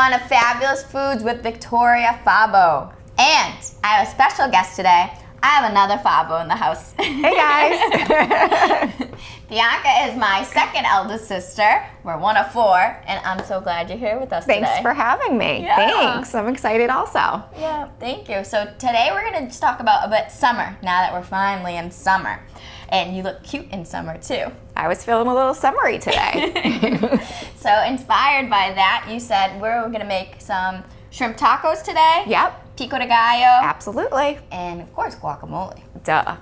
everyone of Fabulous Foods with Victoria Fabbo. And I have a special guest today. I have another Fabbo in the house. Hey guys. Bianca is my second eldest sister. We're one of four, and I'm so glad you're here with us today. Thanks for having me. Yeah. Thanks. I'm excited also. Yeah, thank you. So today we're going to just talk about a bit summer, now that we're finally in summer. And you look cute in summer too. I was feeling a little summery today. So inspired by that, you said we're going to make some shrimp tacos today. Yep. Pico de Gallo. Absolutely. And of course, guacamole. Duh.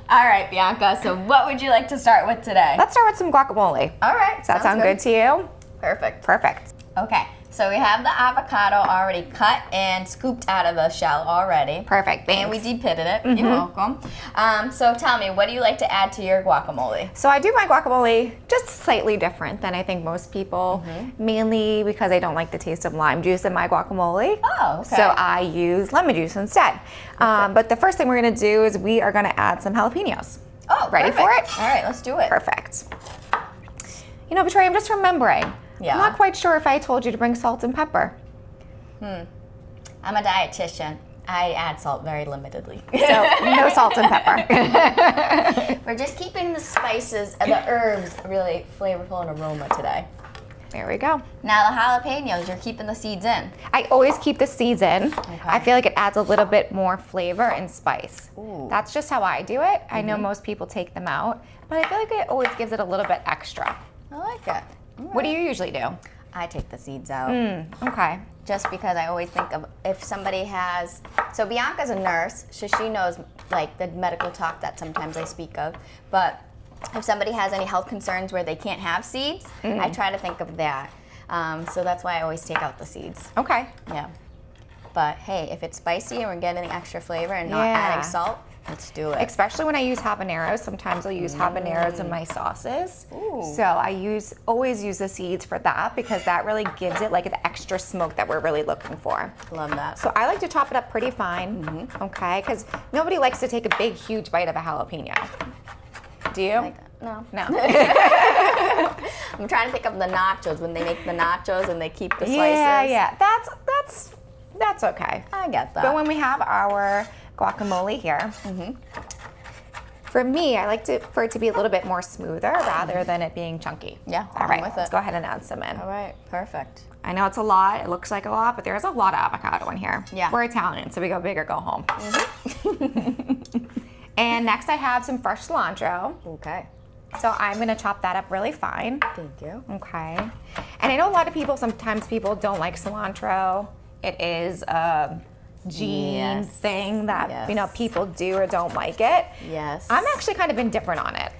All right, Bianca, so what would you like to start with today? Let's start with some guacamole. All right. Does that sound good to you? Perfect. Perfect. Okay, so we have the avocado already cut and scooped out of the shell already. Perfect. Thanks. And we de-pitted it. You're welcome. So tell me, what do you like to add to your guacamole? So I do my guacamole just slightly different than I think most people, mainly because I don't like the taste of lime juice in my guacamole. Oh, okay. So I use lemon juice instead. But the first thing we're gonna do is we are gonna add some jalapenos. Oh, ready perfect. for it? All right, let's do it. Perfect. You know, Victoria, I'm just remembering. Yeah. I'm not quite sure if I told you to bring salt and pepper. I'm a dietitian. I add salt very limitedly. So no salt and pepper. We're just keeping the spices and the herbs really flavorful and aroma today. There we go. Now the jalapenos, you're keeping the seeds in. I always keep the seeds in. Okay. I feel like it adds a little bit more flavor and spice. Ooh. That's just how I do it. I know most people take them out, but I feel like it always gives it a little bit extra. I like it. What do you usually do? I take the seeds out. Okay. Just because I always think of if somebody has, so Bianca's a nurse, so she knows like the medical talk that sometimes I speak of, but if somebody has any health concerns where they can't have seeds, I try to think of that. So that's why I always take out the seeds. Okay. Yeah. But hey, if it's spicy and we're getting extra flavor and not Yeah. adding salt, let's do it. Especially when I use habaneros. Sometimes I'll use habaneros in my sauces. Ooh. So I always use the seeds for that because that really gives it like the extra smoke that we're really looking for. Love that. So I like to chop it up pretty fine, okay? Because nobody likes to take a big, huge bite of a jalapeno. Do you? Like that. No. No. I'm trying to think of the nachos when they make the nachos and they keep the slices. Yeah. That's okay. I get that. But when we have our guacamole here, for me, I like for it to be a little bit more smoother rather than it being chunky. Yeah, All I'm right, with let's it. go ahead and add some in. All right, perfect. I know it's a lot. It looks like a lot, but there's a lot of avocado in here. Yeah. We're Italian, so we go big or go home. And next I have some fresh cilantro. Okay. So I'm gonna chop that up really fine. Thank you. Okay. And I know a lot of people, sometimes people don't like cilantro. It is a gene thing that, you know, people do or don't like it. Yes. I'm actually kind of indifferent on it.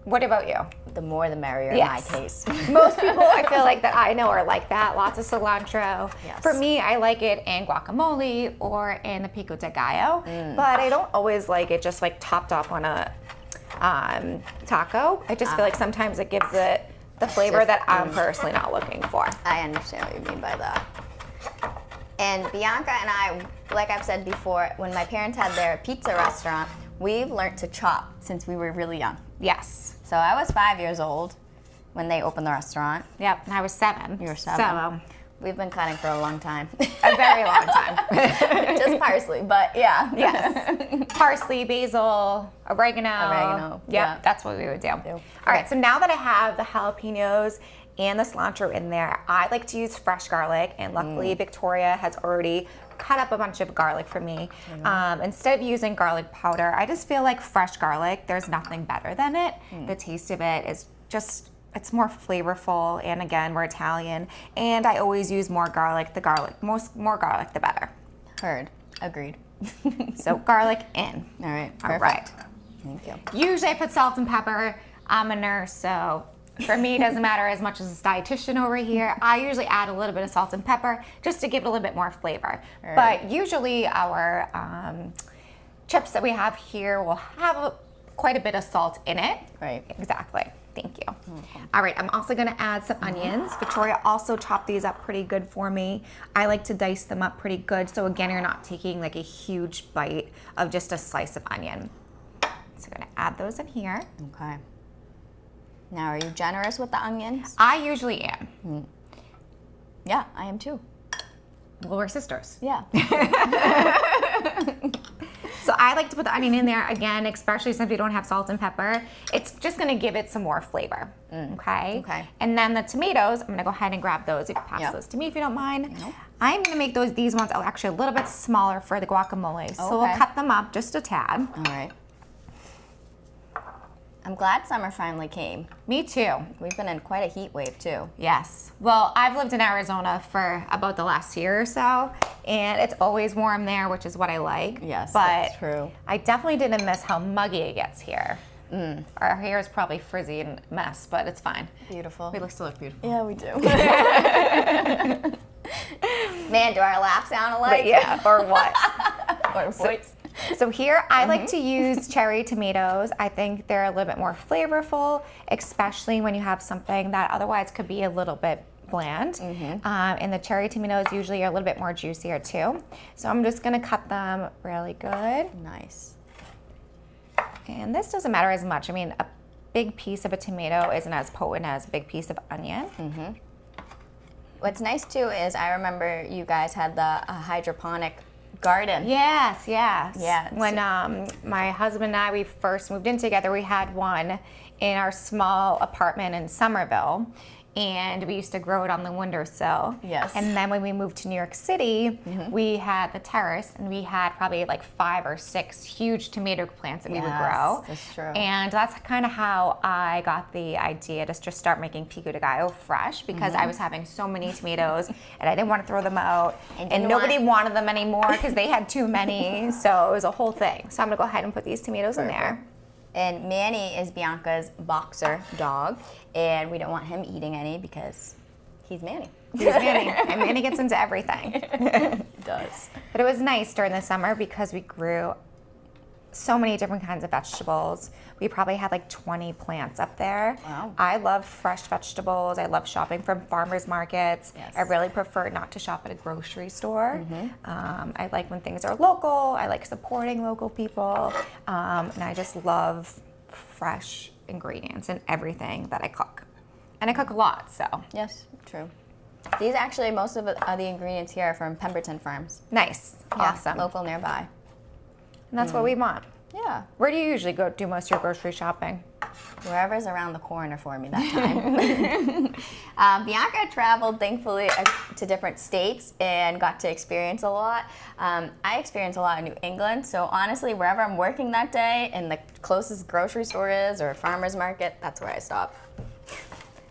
What about you? The more the merrier Yes. in my case. Most people I feel like that I know are like that. Lots of cilantro. Yes. For me, I like it in guacamole or in the Pico de Gallo, but I don't always like it just like topped off on a taco. I just feel like sometimes it gives it the flavor that I'm personally not looking for. I understand what you mean by that. And Bianca and I, like I've said before, when my parents had their pizza restaurant, we've learned to chop since we were really young. Yes. So I was 5 years old when they opened the restaurant. Yep, and I was 7. You were 7. So, We've been cutting for a long time. a very long time. Just parsley, but yeah. Yes. Parsley, basil, oregano. Oregano, Yep, yeah. that's what we would do. Okay. All right, so now that I have the jalapenos and the cilantro in there, I like to use fresh garlic, and luckily Victoria has already cut up a bunch of garlic for me. Instead of using garlic powder, I just feel like fresh garlic, there's nothing better than it. The taste of it is just, it's more flavorful, and again, we're Italian, and I always use more garlic. More garlic, the better. Heard. Agreed. So garlic in. All right. All Perfect. right. Thank you. Usually I put salt and pepper. I'm a nurse, so for me it doesn't matter as much as a dietitian over here. I usually add a little bit of salt and pepper just to give it a little bit more flavor. Right. But usually our chips that we have here will have quite a bit of salt in it. Right. Exactly. Thank you. All right, I'm also gonna add some onions. Victoria also chopped these up pretty good for me. I like to dice them up pretty good, so again, you're not taking like a huge bite of just a slice of onion. So I'm gonna add those in here. Okay. Now, are you generous with the onions? I usually am. Yeah, I am too. Well, we're sisters. Yeah. So I like to put the onion in there again, especially since we don't have salt and pepper. It's just gonna give it some more flavor, okay? Okay. And then the tomatoes, I'm gonna go ahead and grab those. You can pass those to me if you don't mind. Nope. I'm gonna make these ones actually a little bit smaller for the guacamole. So we'll Okay. cut them up just a tad. All right. I'm glad summer finally came. Me too. We've been in quite a heat wave too. Yes. Well, I've lived in Arizona for about the last year or so, and it's always warm there, which is what I like. Yes, but that's true. I definitely didn't miss how muggy it gets here. Our hair is probably frizzy and a mess, but it's fine. Beautiful. We still look beautiful. Yeah, we do. Man, do our laughs sound alike? But yeah, or what? Or voice. So here, I like to use cherry tomatoes. I think they're a little bit more flavorful, especially when you have something that otherwise could be a little bit bland. And the cherry tomatoes usually are a little bit more juicier too. So I'm just gonna cut them really good. Nice. And this doesn't matter as much. I mean, a big piece of a tomato isn't as potent as a big piece of onion. What's nice too is I remember you guys had the hydroponic garden. Yes, yes. Yeah. When my husband and I, we first moved in together, we had one in our small apartment in Somerville. And we used to grow it on the windowsill. Yes. And then when we moved to New York City, we had the terrace, and we had probably like 5 or 6 huge tomato plants that we would grow. That's true. And that's kind of how I got the idea to just start making Pico de Gallo fresh, because I was having so many tomatoes and I didn't want to throw them out. And nobody wanted them anymore because they had too many. So it was a whole thing. So I'm gonna go ahead and put these tomatoes in there. And Manny is Bianca's boxer dog, and we don't want him eating any because he's Manny. He's Manny, and Manny gets into everything. He does. But it was nice during the summer because we grew so many different kinds of vegetables. We probably had like 20 plants up there. Wow. I love fresh vegetables. I love shopping from farmers markets. Yes. I really prefer not to shop at a grocery store. I like when things are local. I like supporting local people. And I just love fresh ingredients in everything that I cook. And I cook a lot, so. Yes, true. These actually, most of the ingredients here are from Pemberton Farms. Nice. Yeah, Awesome. local nearby. And that's what we want. Yeah. Where do you usually go do most of your grocery shopping? Wherever's around the corner for me that time. Bianca traveled, thankfully, to different states and got to experience a lot. I experienced a lot in New England, so honestly, wherever I'm working that day and the closest grocery store is or farmer's market, that's where I stop.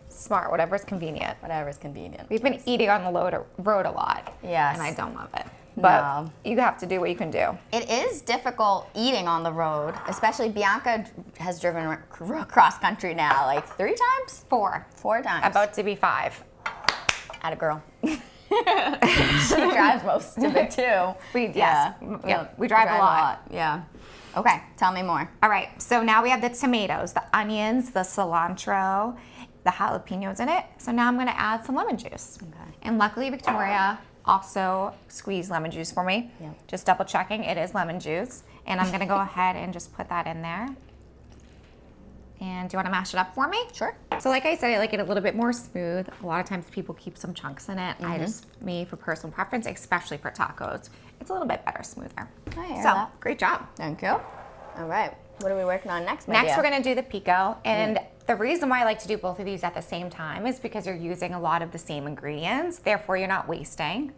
Smart, whatever's convenient. Whatever's convenient. We've been eating on the road a lot. Yes. And I don't love it. But No. you have to do what you can do. It is difficult eating on the road, especially Bianca has driven cross country now, like 3 times? 4. 4 times. About to be 5. Atta girl. She drives most of it too. We drive a lot. Yeah. Okay, tell me more. All right, so now we have the tomatoes, the onions, the cilantro, the jalapenos in it. So now I'm gonna add some lemon juice. Okay. And luckily Victoria also squeezed lemon juice for me. Yeah. Just double checking, it is lemon juice. And I'm gonna go ahead and just put that in there. And do you wanna mash it up for me? Sure. So like I said, I like it a little bit more smooth. A lot of times people keep some chunks in it. I just, me for personal preference, especially for tacos, it's a little bit better, smoother. I hear So, that. great job. Thank you. All right. What are we working on next, my Next, dear? we're gonna do the pico. And the reason why I like to do both of these at the same time is because you're using a lot of the same ingredients. Therefore, you're not wasting,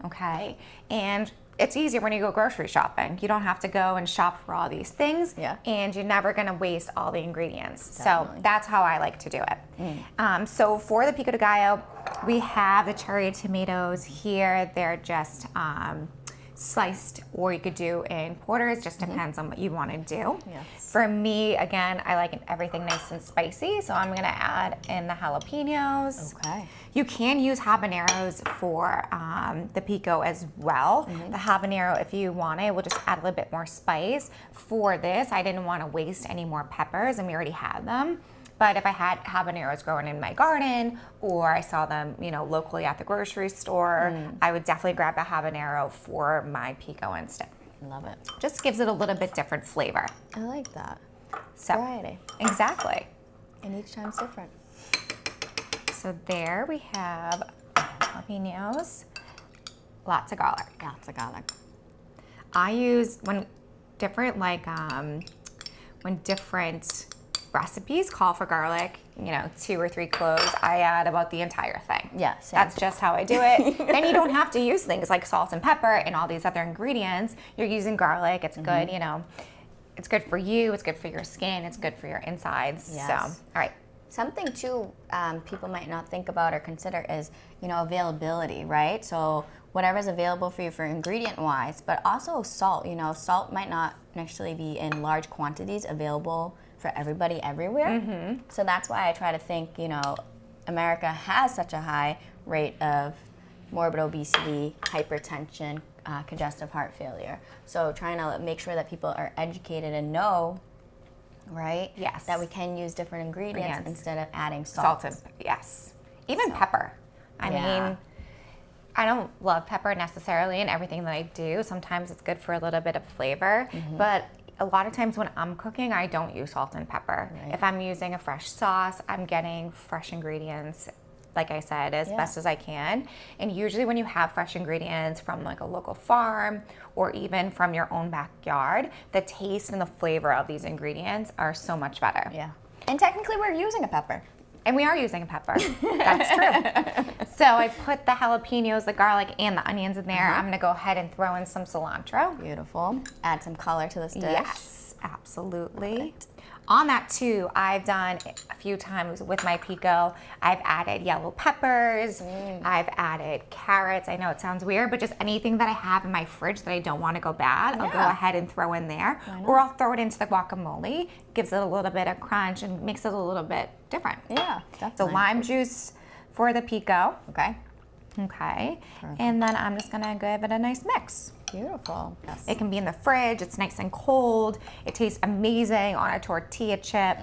okay? And it's easier when you go grocery shopping. You don't have to go and shop for all these things. Yeah. And you're never gonna waste all the ingredients. Definitely. So that's how I like to do it. So for the pico de gallo, we have the cherry tomatoes here. They're just sliced, or you could do in quarters, just depends on what you want to do. Yes. For me, again, I like everything nice and spicy, so I'm gonna add in the jalapenos. Okay. You can use habaneros for the pico as well. The habanero, if you want it, will just add a little bit more spice. For this, I didn't want to waste any more peppers, and we already had them. But if I had habaneros growing in my garden, or I saw them, locally at the grocery store, I would definitely grab a habanero for my pico instead. Love it. Just gives it a little bit different flavor. I like that. So, Variety. exactly. And each time's different. So there we have jalapenos, lots of garlic. Lots of garlic. I use when different recipes call for garlic, 2 or 3 cloves, I add about the entire thing. Yeah, same. That's just how I do it. And you don't have to use things like salt and pepper and all these other ingredients. You're using garlic. It's good, it's good for you. It's good for your skin. It's good for your insides. Yes. So, all right. Something too people might not think about or consider is, availability, right? So whatever's available for you for ingredient wise, but also salt. Salt might not necessarily be in large quantities available for everybody everywhere. Mm-hmm. So that's why I try to think, America has such a high rate of morbid obesity, hypertension, congestive heart failure. So trying to make sure that people are educated and know, right? Yes. That we can use different ingredients instead of adding Salt and, yes. Even pepper. I mean, I don't love pepper necessarily in everything that I do. Sometimes it's good for a little bit of flavor, but a lot of times when I'm cooking, I don't use salt and pepper. Right. If I'm using a fresh sauce, I'm getting fresh ingredients, like I said, as best as I can. And usually when you have fresh ingredients from like a local farm or even from your own backyard, the taste and the flavor of these ingredients are so much better. Yeah. And technically we're using a pepper. And we are using a pepper. That's true. So I put the jalapenos, the garlic, and the onions in there. I'm gonna go ahead and throw in some cilantro. Beautiful. Add some color to this dish. Yes, absolutely. Perfect. On that too, I've done a few times with my pico, I've added yellow peppers, I've added carrots. I know it sounds weird, but just anything that I have in my fridge that I don't want to go bad, I'll go ahead and throw in there. Or I'll throw it into the guacamole, gives it a little bit of crunch and makes it a little bit different. Yeah, definitely. So lime juice for the pico. Okay. Okay. Perfect. And then I'm just gonna give it a nice mix. Beautiful. Yes. It can be in the fridge. It's nice and cold. It tastes amazing on a tortilla chip.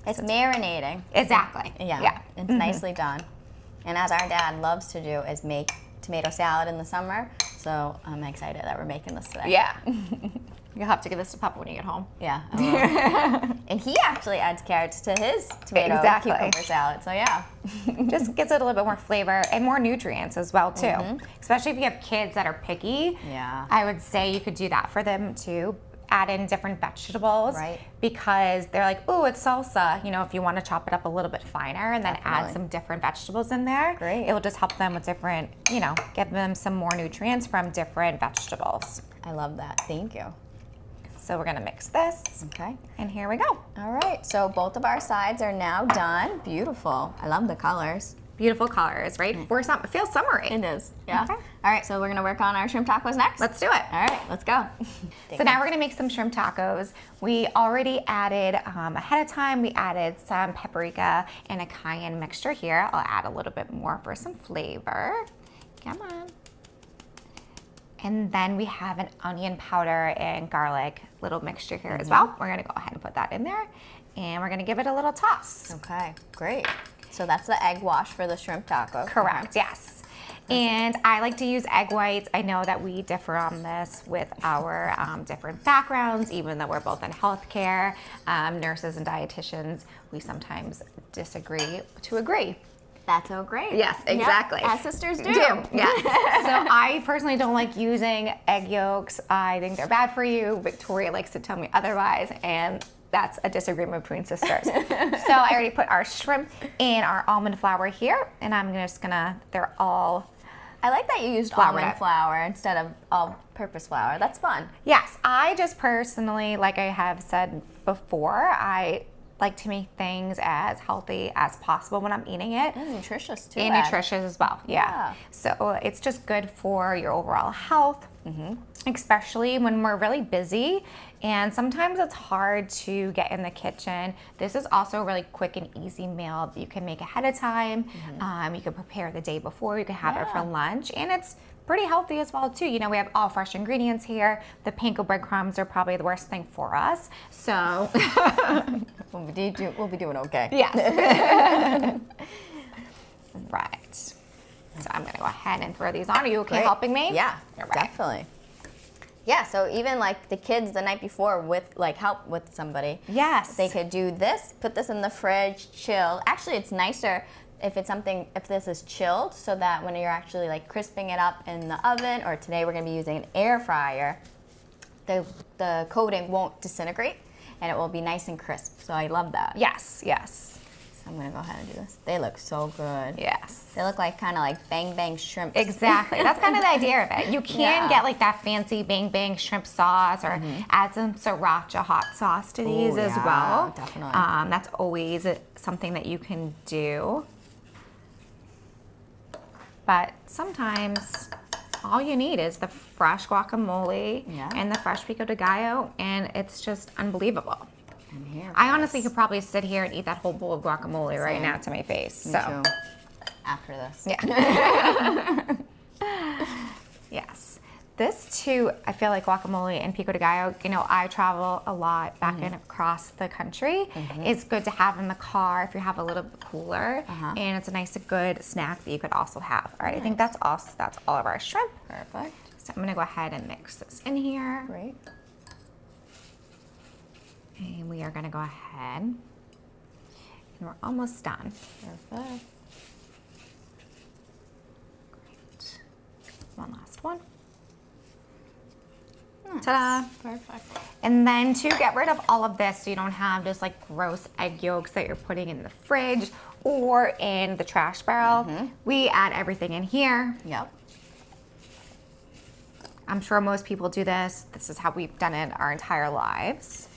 It's marinating. Exactly. Yeah. It's nicely done. And as our dad loves to do is make tomato salad in the summer. So I'm excited that we're making this today. Yeah. You'll have to give this to Papa when you get home. Yeah. And he actually adds carrots to his tomato cucumber salad. So yeah. Just gives it a little bit more flavor and more nutrients as well too. Especially if you have kids that are picky. Yeah. I would say you could do that for them too. Add in different vegetables. Right. Because they're like, ooh, it's salsa. If you want to chop it up a little bit finer and then add some different vegetables in there. Great. It will just help them with different, give them some more nutrients from different vegetables. I love that. Thank you. So we're gonna mix this. Okay. And here we go. All right, so both of our sides are now done. Beautiful. I love the colors. Beautiful colors, right? It feels summery. It is, yeah. Okay. All right, so we're gonna work on our shrimp tacos next? Let's do it. All right, let's go. So now we're gonna make some shrimp tacos. We already added, ahead of time, we added some paprika and a cayenne mixture here. I'll add a little bit more for some flavor. Come on. And then we have an onion powder and garlic little mixture here as well. We're gonna go ahead and put that in there and we're gonna give it a little toss. Okay, great. So that's the egg wash for the shrimp taco. Correct, yes. And I like to use egg whites. I know that we differ on this with our different backgrounds, even though we're both in healthcare, nurses and dietitians, we sometimes disagree to agree. That's so great. Yes, exactly. Yep, as sisters do. Yeah. So I personally don't like using egg yolks. I think they're bad for you. Victoria likes to tell me otherwise, and that's a disagreement between sisters. So I already put our shrimp and our almond flour here, and I'm just gonna, they're all I like that you used almond flour instead of all-purpose flour. That's fun. Yes, I just personally, like I have said before, I like to make things as healthy as possible when I'm eating it. And nutritious too. And nutritious as well, yeah. So it's just good for your overall health, especially when we're really busy. And sometimes it's hard to get in the kitchen. This is also a really quick and easy meal that you can make ahead of time. You can prepare the day before, you can have it for lunch. And it's pretty healthy as well too. You know, we have all fresh ingredients here. The panko breadcrumbs are probably the worst thing for us. So we'll be doing okay. Yes. Right. So I'm gonna go ahead and throw these on. Are you okay helping me? Yeah, All right. definitely. Yeah, so even like the kids the night before with like help with somebody. Yes. They could do this, put this in the fridge, chill. Actually, it's nicer if this is chilled, so that when you're actually like crisping it up in the oven, or today we're gonna be using an air fryer, the coating won't disintegrate and it will be nice and crisp. So I love that. Yes, yes. I'm gonna go ahead and do this. They look so good. Yes. They look like kind of like bang bang shrimp. Exactly. That's kind of the idea of it. You can get like that fancy bang bang shrimp sauce, or add some sriracha hot sauce to these as well. Definitely. That's always something that you can do. But sometimes all you need is the fresh guacamole and the fresh Pico de Gallo, and it's just unbelievable. I honestly could probably sit here and eat that whole bowl of guacamole right now to my face. Me so too. After this. Yeah. Yes. This too, I feel like guacamole and Pico de Gallo, you know, I travel a lot back and across the country. It's good to have in the car if you have a little bit cooler. And it's a nice, good snack that you could also have. All right, I think that's all of our shrimp. Perfect. So I'm gonna go ahead and mix this in here. Great. And we are gonna go ahead, and we're almost done. Perfect. Great. One last one. Ta-da. Perfect. And then to get rid of all of this so you don't have just like gross egg yolks that you're putting in the fridge or in the trash barrel, we add everything in here. Yep. I'm sure most people do this. This is how we've done it our entire lives,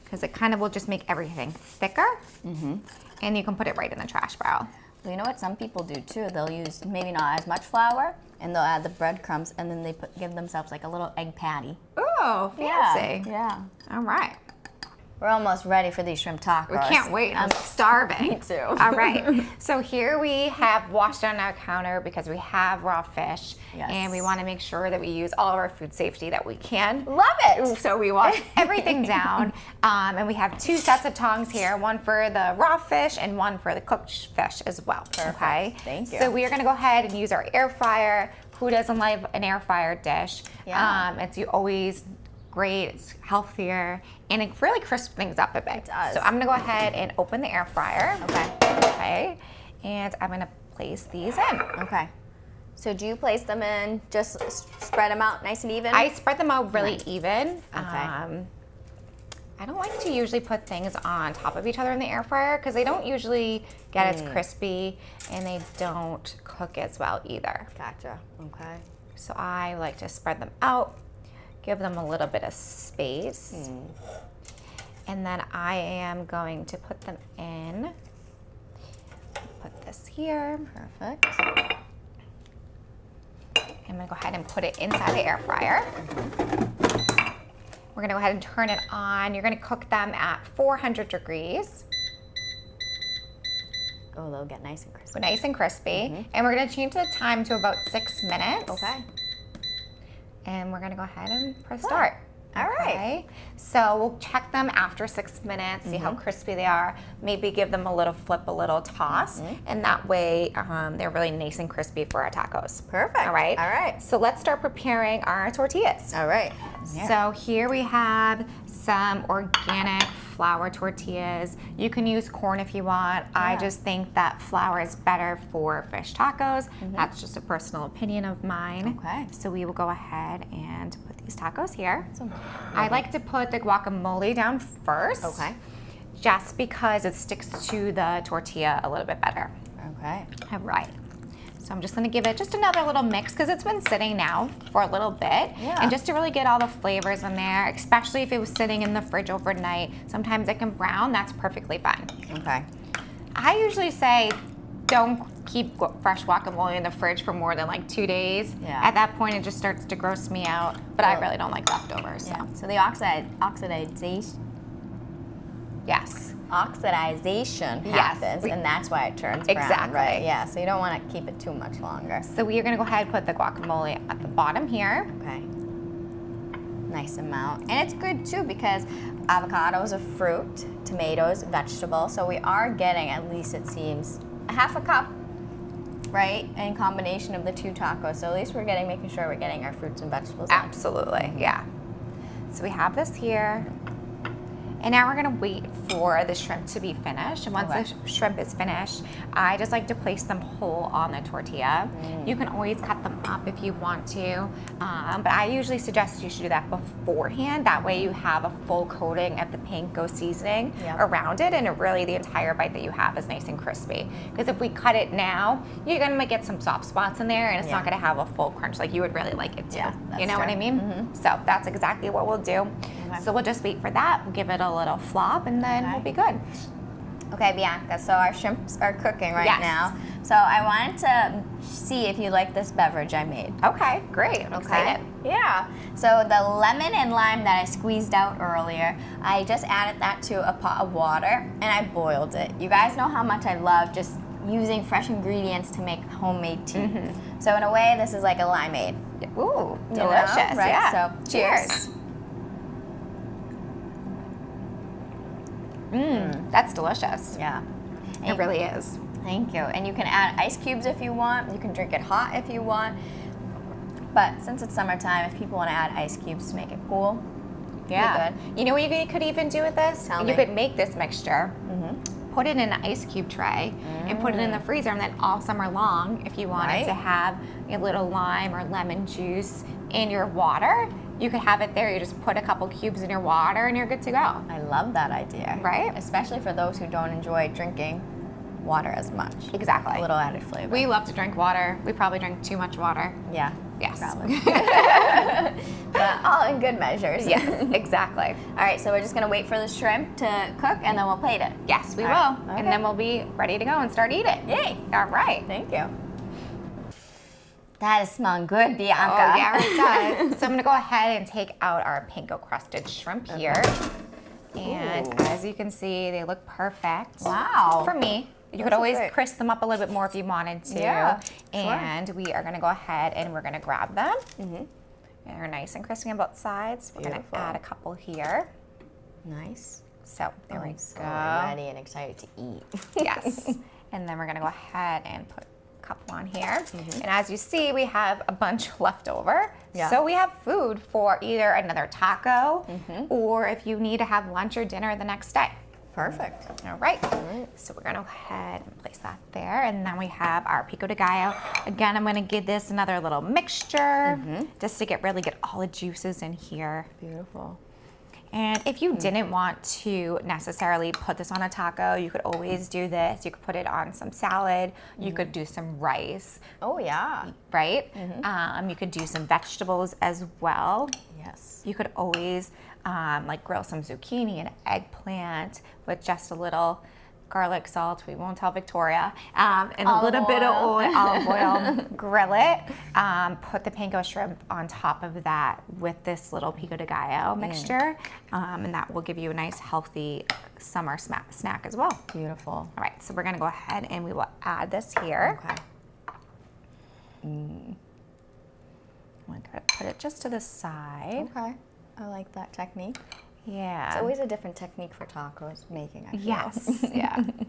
because it kind of will just make everything thicker, and you can put it right in the trash barrel. Well, you know what some people do too? They'll use maybe not as much flour, and they'll add the breadcrumbs, and then they give themselves like a little egg patty. Oh, fancy. Yeah. All right. We're almost ready for these shrimp tacos. We can't wait. I'm starving. Me too. All right. So here we have washed down our counter because we have raw fish. Yes. And we want to make sure that we use all of our food safety that we can. Love it. So we wash everything down. And we have 2 sets of tongs here, one for the raw fish and one for the cooked fish as well. Perfect. Okay. Thank you. So we are going to go ahead and use our air fryer. Who doesn't like an air fryer dish? Yeah. It's always great, it's healthier, and it really crisps things up a bit. It does. So I'm gonna go ahead and open the air fryer. Okay. And I'm gonna place these in. Okay. So do you place them in, just spread them out nice and even? I spread them out really even. Okay. I don't like to usually put things on top of each other in the air fryer because they don't usually get as crispy, and they don't cook as well either. Gotcha. Okay. So I like to spread them out, give them a little bit of space. And then I am going to put them in. Put this here. Perfect. I'm gonna go ahead and put it inside the air fryer. We're gonna go ahead and turn it on. You're gonna cook them at 400 degrees. Oh, they'll get nice and crispy. So nice and crispy. And we're gonna change the time to about 6 minutes. Okay. And we're gonna go ahead and press start. All right. Okay. So we'll check them after 6 minutes, see how crispy they are. Maybe give them a little flip, a little toss, and that way they're really nice and crispy for our tacos. Perfect. All right. All right. So let's start preparing our tortillas. All right. So here we have some organic flour tortillas. You can use corn if you want. I just think that flour is better for fish tacos. That's just a personal opinion of mine. Okay. So we will go ahead and put these tacos here. Awesome. I like to put the guacamole down first. Okay. Just because it sticks to the tortilla a little bit better. Okay. All right. So I'm just gonna give it just another little mix because it's been sitting now for a little bit. Yeah. And just to really get all the flavors in there, especially if it was sitting in the fridge overnight. Sometimes it can brown, that's perfectly fine. Okay. I usually say don't keep fresh guacamole in the fridge for more than like 2 days. Yeah. At that point, it just starts to gross me out, but I really don't like leftovers, so. Yeah. So the oxidization Yes. happens, and that's why it turns brown. Exactly. Right. Yeah. So you don't want to keep it too much longer. So we are gonna go ahead and put the guacamole at the bottom here. Okay. Nice amount. And it's good too because avocado is a fruit, tomatoes, vegetable. So we are getting, at least it seems, a half a cup right? In combination of the 2 tacos. So at least we're making sure we're getting our fruits and vegetables in. Absolutely, yeah. So we have this here. And now we're gonna wait for the shrimp to be finished. And once the shrimp is finished, I just like to place them whole on the tortilla. You can always cut them up if you want to, but I usually suggest you should do that beforehand. That way you have a full coating of the panko seasoning around it, and really the entire bite that you have is nice and crispy. Because if we cut it now, you're gonna get some soft spots in there, and it's not gonna have a full crunch like you would really like it to. Yeah, you know what I mean? So that's exactly what we'll do. So we'll just wait for that. We'll give it a little flop, and then we'll be good. Okay, Bianca, so our shrimps are cooking right now. So I wanted to see if you like this beverage I made. Okay, great. I'm excited. Yeah. So the lemon and lime that I squeezed out earlier, I just added that to a pot of water, and I boiled it. You guys know how much I love just using fresh ingredients to make homemade tea. So in a way, this is like a limeade. Ooh, You know, delicious. right? Yeah. So cheers. That's delicious. Yeah. It really is. Thank you. And you can add ice cubes if you want. You can drink it hot if you want. But since it's summertime, if people want to add ice cubes to make it cool, Yeah. good. You know what you could even do with this? Tell You me. could make this mixture, put it in an ice cube tray, and put it in the freezer, and then all summer long, if you wanted Right. to have a little lime or lemon juice in your water, you could have it there. You just put a couple cubes in your water, and you're good to go. I love that idea. Right? Especially for those who don't enjoy drinking water as much. Exactly. A little added flavor. We love to drink water. We probably drink too much water. Yeah. Yes. Probably. But all in good measures. Yes, exactly. All right, so we're just gonna wait for the shrimp to cook, and then we'll plate it. Yes, we All will. right. Okay. And then we'll be ready to go and start eating. Yay! All right. Thank you. That is smelling good, Bianca. Oh, yeah, it does. So I'm gonna go ahead and take out our panko crusted shrimp here. And Ooh. as you can see, they look perfect. Wow. For me. You Those could look always great. crisp them up a little bit more if you wanted to. Yeah, And we are gonna go ahead and we're gonna grab them. And they're nice and crispy on both sides. We're Beautiful. gonna add a couple here. Nice. So there we I'm so go. ready and excited to eat. Yes. And then we're gonna go ahead and put a couple on here. And as you see, we have a bunch left over. Yeah. So we have food for either another taco or if you need to have lunch or dinner the next day. Perfect. All right. So we're gonna go ahead and place that there. And then we have our Pico de Gallo. Again, I'm gonna give this another little mixture just to really get all the juices in here. Beautiful. And if you didn't want to necessarily put this on a taco, you could always do this. You could put it on some salad. You could do some rice, Oh, yeah. right? You could do some vegetables as well. Yes. You could always like grill some zucchini and eggplant with just a little garlic salt. We won't tell Victoria. And a little bit of olive oil. Grill it. Put the panko shrimp on top of that with this little Pico de Gallo mixture. And that will give you a nice healthy summer snack as well. Beautiful. All right, so we're gonna go ahead and we will add this here. Okay. I'm gonna put it just to the side. Okay. I like that technique. Yeah. It's always a different technique for tacos making, I feel. Yes, yeah. Well,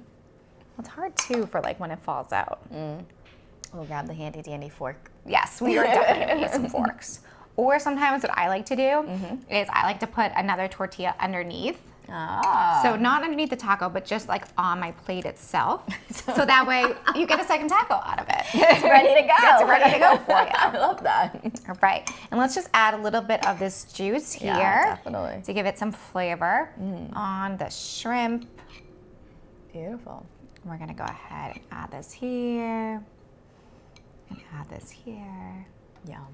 it's hard too for like when it falls out. We'll grab the handy dandy fork. Yes, we are definitely gonna need some forks. Or sometimes what I like to do is I like to put another tortilla underneath. Ah. So not underneath the taco, but just like on my plate itself. So that way you get a second taco out of it. It's ready to go. It's ready to go for you. I love that. All right, and let's just add a little bit of this juice here Yeah, definitely. to give it some flavor on the shrimp. Beautiful. We're gonna go ahead and add this here, and add this here. Yum.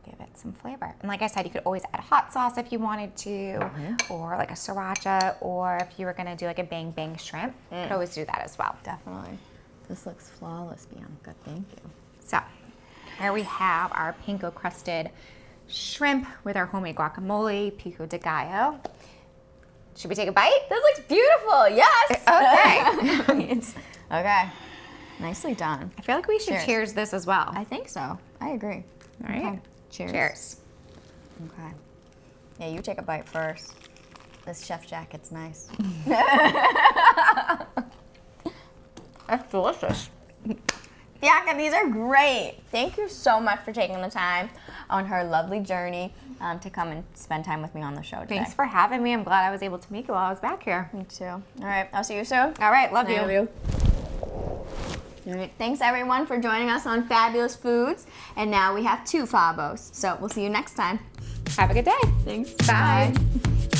Give it some flavor. And like I said, you could always add hot sauce if you wanted to, or like a sriracha, or if you were gonna do like a bang bang shrimp, you could always do that as well. Definitely. This looks flawless, Bianca. Thank you. So here we have our panko crusted shrimp with our homemade guacamole, Pico de Gallo. Should we take a bite? This looks beautiful. Yes. Okay. Okay. Nicely done. I feel like we should cheers this as well. I think so. I agree. All right. Okay. Cheers. Cheers. Okay. Yeah, you take a bite first. This chef jacket's nice. That's delicious. Bianca, these are great. Thank you so much for taking the time on her lovely journey to come and spend time with me on the show today. Thanks for having me. I'm glad I was able to make it while I was back here. Me too. All right, I'll see you soon. All right, love you. Love you. All right, thanks everyone for joining us on Fabulous Foods. And now we have 2 Fabbos. So we'll see you next time. Have a good day. Thanks. Bye. Bye.